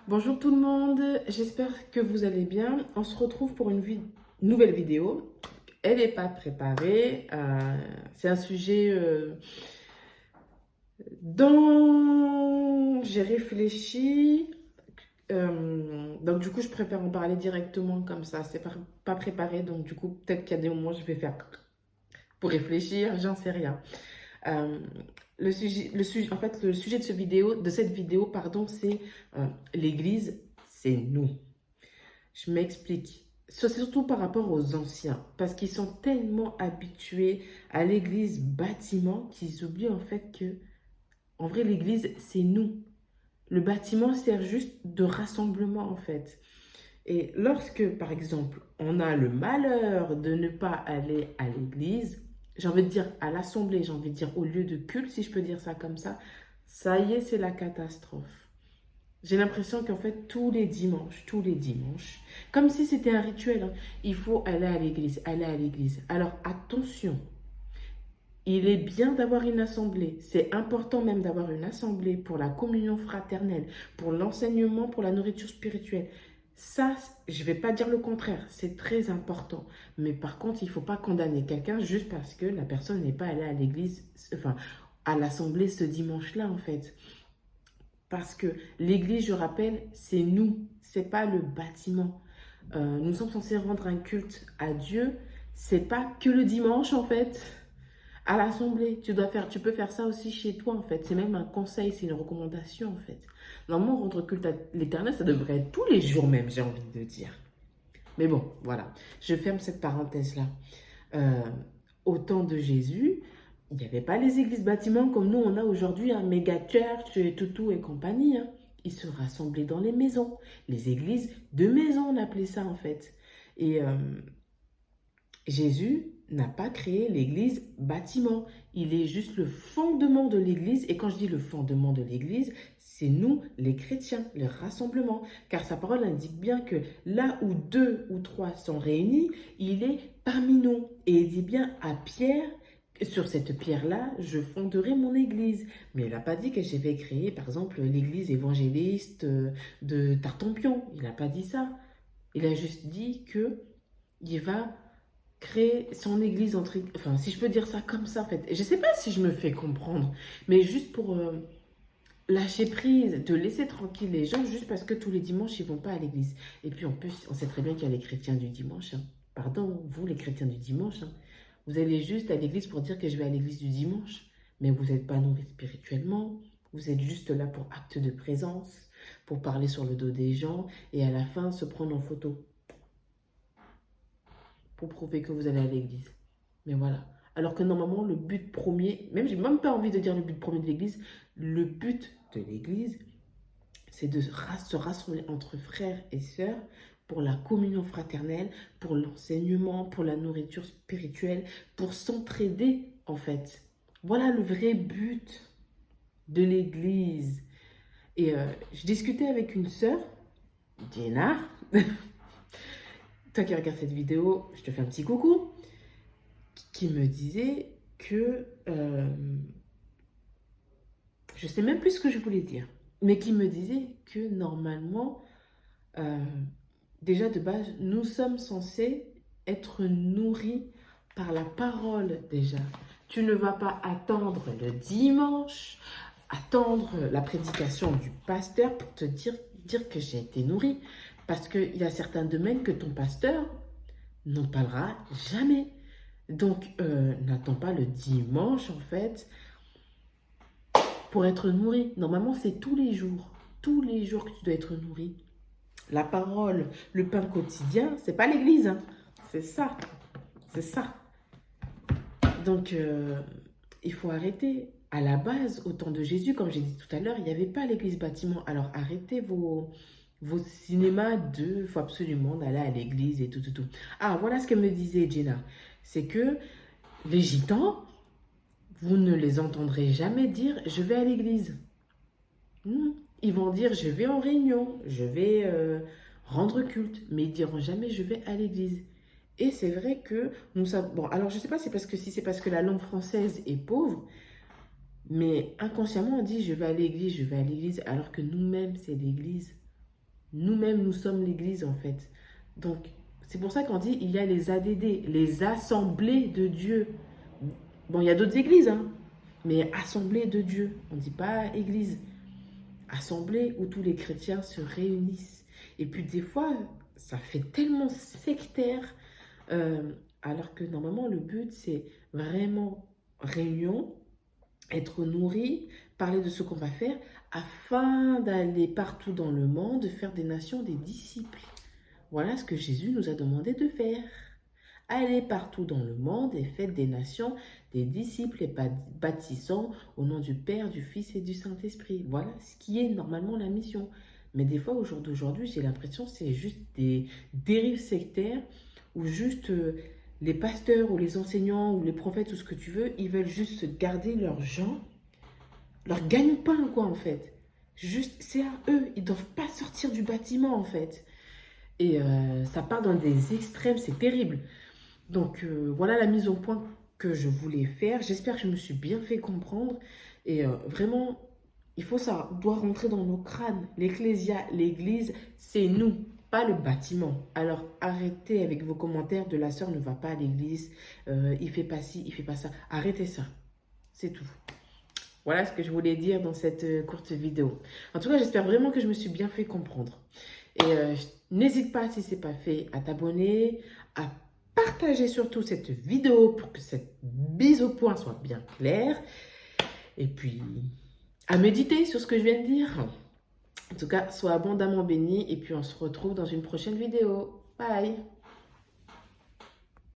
Bonjour tout le monde, j'espère que vous allez bien. On se retrouve pour une nouvelle vidéo. Elle n'est pas préparée. C'est un sujet dont j'ai réfléchi. Donc du coup, je préfère en parler directement comme ça. C'est pas préparé, donc du coup, peut-être qu'il y a des moments où je vais faire pour réfléchir, j'en sais rien. Euh, en fait, le sujet de cette vidéo, pardon, c'est l'Église, c'est nous. Je m'explique. C'est surtout par rapport aux anciens, parce qu'ils sont tellement habitués à l'église bâtiment qu'ils oublient en fait que, en vrai, l'église, c'est nous. Le bâtiment sert juste de rassemblement en fait. Et lorsque, par exemple, on a le malheur de ne pas aller à l'église, j'ai envie de dire à l'assemblée, j'ai envie de dire au lieu de culte, si je peux dire ça comme ça y est, c'est la catastrophe. J'ai l'impression qu'en fait, tous les dimanches, comme si c'était un rituel, hein, il faut aller à l'église, aller à l'église. Alors attention, il est bien d'avoir une assemblée. C'est important même d'avoir une assemblée pour la communion fraternelle, pour l'enseignement, pour la nourriture spirituelle. Ça, je ne vais pas dire le contraire, c'est très important. Mais par contre, il ne faut pas condamner quelqu'un juste parce que la personne n'est pas allée à l'église, enfin, à l'assemblée ce dimanche-là, en fait. Parce que l'église, je rappelle, c'est nous, c'est pas le bâtiment. Nous sommes censés rendre un culte à Dieu. C'est pas que le dimanche, en fait, à l'assemblée. Tu peux faire ça aussi chez toi, en fait. C'est même un conseil, c'est une recommandation, en fait. Normalement, rendre culte à l'Éternel, ça devrait être tous les jours même, j'ai envie de dire. Mais bon, voilà. Je ferme cette parenthèse-là. Euh, Au temps de Jésus, il n'y avait pas les églises bâtiments comme nous on a aujourd'hui, un méga church, toutou et compagnie, hein. Ils se rassemblaient dans les maisons. Les églises de maison, on appelait ça en fait. Et Jésus n'a pas créé l'église bâtiment. Il est juste le fondement de l'église. Et quand je dis le fondement de l'église, c'est nous, les chrétiens, le rassemblement. Car sa parole indique bien que là où deux ou trois sont réunis, il est parmi nous. Et il dit bien à Pierre, sur cette pierre-là, je fonderai mon église. Mais il n'a pas dit que je vais créer, par exemple, l'église évangéliste de Tartampion. Il n'a pas dit ça. Il a juste dit que il va créer son église entre... Enfin, si je peux dire ça comme ça, en fait. Je sais pas si je me fais comprendre, mais juste pour lâcher prise, de laisser tranquille les gens, juste parce que tous les dimanches, ils vont pas à l'église. Et puis, en plus, on sait très bien qu'il y a les chrétiens du dimanche, hein. Pardon, vous, les chrétiens du dimanche, hein. Vous allez juste à l'église pour dire que je vais à l'église du dimanche, mais vous n'êtes pas nourri spirituellement. Vous êtes juste là pour acte de présence, pour parler sur le dos des gens, et à la fin, se prendre en photo pour prouver que vous allez à l'église. Mais voilà. Alors que normalement, le but premier, même j'ai même pas envie de dire le but premier de l'église, le but de l'église, c'est de se rassembler entre frères et sœurs pour la communion fraternelle, pour l'enseignement, pour la nourriture spirituelle, pour s'entraider en fait. Voilà le vrai but de l'église. Et je discutais avec une sœur, Jenna. Toi qui regardes cette vidéo, je te fais un petit coucou, qui me disait que je sais même plus ce que je voulais dire, mais qui me disait que normalement, euh, déjà de base, nous sommes censés être nourris par la parole déjà. Tu ne vas pas attendre le dimanche, attendre la prédication du pasteur pour te dire que j'ai été nourri. Parce qu'il y a certains domaines que ton pasteur n'en parlera jamais. Donc, n'attends pas le dimanche, en fait, pour être nourri. Normalement, c'est tous les jours. Tous les jours que tu dois être nourri. La parole, le pain quotidien, c'est pas l'église, hein. C'est ça. C'est ça. Donc, il faut arrêter. À la base, au temps de Jésus, comme j'ai dit tout à l'heure, il n'y avait pas l'église bâtiment. Alors, arrêtez vos cinémas de... Il faut absolument aller à l'église et tout, tout, tout. Ah, voilà ce que me disait Jenna. C'est que les gitans, vous ne les entendrez jamais dire je vais à l'église. Ils vont dire je vais en réunion, je vais rendre culte, mais ils diront jamais je vais à l'église. Et c'est vrai que nous savons. Bon, alors je ne sais pas si c'est parce que la langue française est pauvre, mais inconsciemment on dit je vais à l'église, alors que nous-mêmes c'est l'église. Nous-mêmes, nous sommes l'Église, en fait. Donc, c'est pour ça qu'on dit il y a les ADD, les assemblées de Dieu. Bon, il y a d'autres églises, hein, mais assemblée de Dieu. On ne dit pas église. Assemblée où tous les chrétiens se réunissent. Et puis, des fois, ça fait tellement sectaire, euh, alors que normalement, le but, c'est vraiment réunion, être nourri, parler de ce qu'on va faire, afin d'aller partout dans le monde, faire des nations des disciples. Voilà ce que Jésus nous a demandé de faire. Allez partout dans le monde et faites des nations, des disciples et baptisant au nom du Père, du Fils et du Saint-Esprit. Voilà ce qui est normalement la mission. Mais des fois, au jour d'aujourd'hui, j'ai l'impression que c'est juste des dérives sectaires ou juste les pasteurs ou les enseignants ou les prophètes ou ce que tu veux, ils veulent juste garder leurs gens, leur gagne-pain quoi en fait. Juste, c'est à eux, ils ne doivent pas sortir du bâtiment en fait. Et ça part dans des extrêmes, c'est terrible. Donc voilà la mise au point que je voulais faire. J'espère que je me suis bien fait comprendre. Et vraiment, il faut ça, doit rentrer dans nos crânes. L'ecclésia, l'église, c'est nous, pas le bâtiment. Alors arrêtez avec vos commentaires de la sœur ne va pas à l'église, il fait pas ci, il fait pas ça. Arrêtez ça. C'est tout. Voilà ce que je voulais dire dans cette courte vidéo. En tout cas, j'espère vraiment que je me suis bien fait comprendre. Et n'hésite pas, si ce n'est pas fait, à t'abonner, à partager surtout cette vidéo pour que cette mise au point soit bien claire. Et puis, à méditer sur ce que je viens de dire. En tout cas, sois abondamment béni et puis on se retrouve dans une prochaine vidéo. Bye!